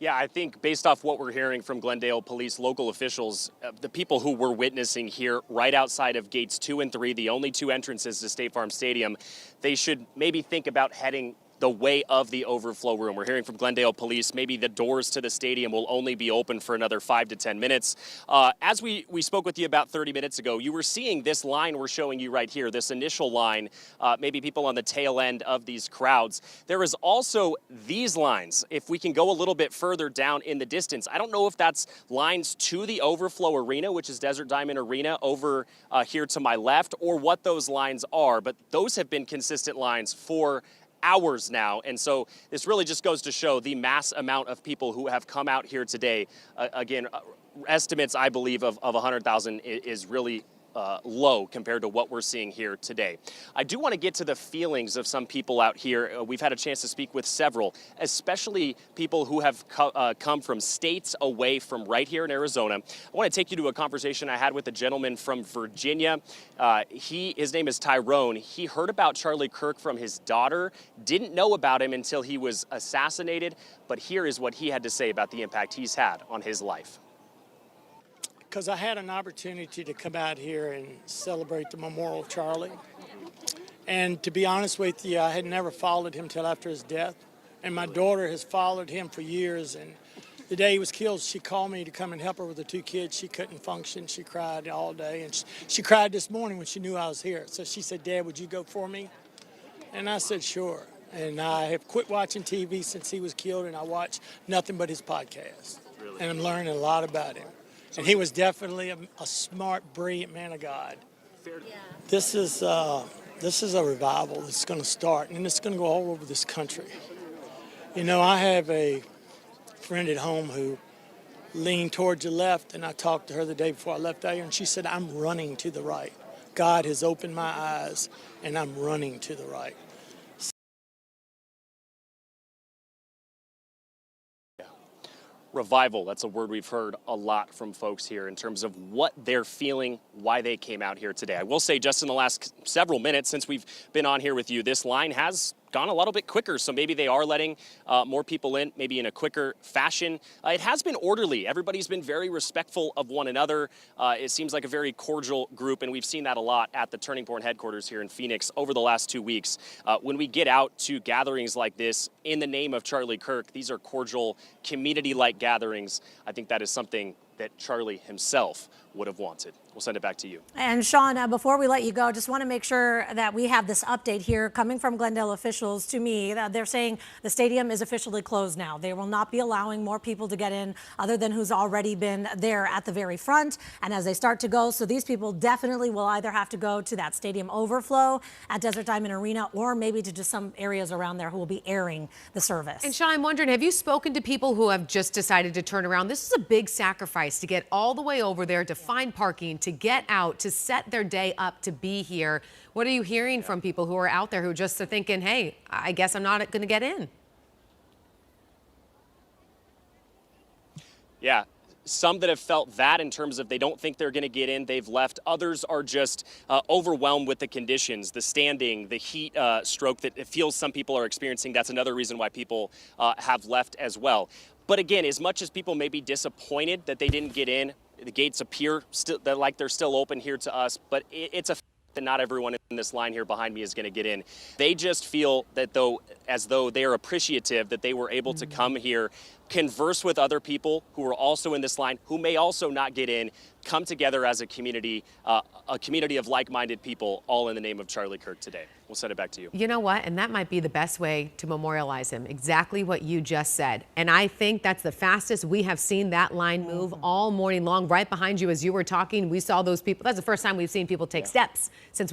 Yeah, I think based off what we're hearing from Glendale police, local officials, the people who we're witnessing here right outside of gates 2 and 3, the only two entrances to State Farm Stadium, they should maybe think about heading the way of the overflow room. We're hearing from Glendale police, maybe the doors to the stadium will only be open for another 5 to 10 minutes. As we spoke with you about 30 minutes ago, you were seeing this line we're showing you right here, this initial line, maybe people on the tail end of these crowds. There is also these lines, if we can go a little bit further down in the distance. I don't know if that's lines to the overflow arena, which is Desert Diamond Arena over here to my left, or what those lines are, but those have been consistent lines for hours now. And so this really just goes to show the mass amount of people who have come out here today. Again, estimates, I believe, of 100,000 is really low compared to what we're seeing here today. I do want to get to the feelings of some people out here. We've had a chance to speak with several, especially people who have come from states away from right here in Arizona. I want to take you to a conversation I had with a gentleman from Virginia. His name is Tyrone. He heard about Charlie Kirk from his daughter, didn't know about him until he was assassinated, but here is what he had to say about the impact he's had on his life. Because I had an opportunity to come out here and celebrate the memorial of Charlie. And to be honest with you, I had never followed him till after his death. And my daughter has followed him for years. And the day he was killed, she called me to come and help her with the two kids. She couldn't function. She cried all day. And she cried this morning when she knew I was here. So she said, "Dad, would you go for me?" And I said, "Sure." And I have quit watching TV since he was killed, and I watch nothing but his podcast. Really? And I'm learning a lot about him. And he was definitely a smart, brilliant man of God. Yeah. This is a revival that's going to start, and it's going to go all over this country. You know, I have a friend at home who leaned towards the left, and I talked to her the day before I left out here, and she said, "I'm running to the right. God has opened my eyes, and I'm running to the right." Revival, that's a word we've heard a lot from folks here in terms of what they're feeling, why they came out here today. I will say just in the last several minutes since we've been on here with you, this line has gone a little bit quicker, so maybe they are letting more people in, maybe in a quicker fashion. It has been orderly. Everybody's been very respectful of one another. It seems like a very cordial group, and we've seen that a lot at the Turning Point headquarters here in Phoenix over the last 2 weeks. When we get out to gatherings like this in the name of Charlie Kirk, these are cordial, community-like gatherings. I think that is something that Charlie himself would have wanted. We'll send it back to you. And Sean, before we let you go, just want to make sure that we have this update here coming from Glendale officials to me. They're saying the stadium is officially closed now. They will not be allowing more people to get in other than who's already been there at the very front. And as they start to go, so these people definitely will either have to go to that stadium overflow at Desert Diamond Arena or maybe to just some areas around there who will be airing the service. And Sean, I'm wondering, have you spoken to people who have just decided to turn around? This is a big sacrifice to get all the way over there, to find parking, to get out, to set their day up to be here. What are you hearing from people who are out there who just are thinking, hey, I guess I'm not going to get in? Yeah. Some that have felt that in terms of they don't think they're going to get in, they've left. Others are just overwhelmed with the conditions, the standing, the heat stroke that it feels some people are experiencing. That's another reason why people have left as well. But again, as much as people may be disappointed that they didn't get in, the gates appear still like they're still open here to us, but it's a fact that not everyone in this line here behind me is going to get in. They just feel that as though they are appreciative that they were able to come here, converse with other people who are also in this line, who may also not get in, come together as a community of like-minded people, all in the name of Charlie Kirk today. We'll send it back to you. You know what? And that might be the best way to memorialize him. Exactly what you just said. And I think that's the fastest we have seen that line move all morning long. Right behind you as you were talking, we saw those people. That's the first time we've seen people take steps since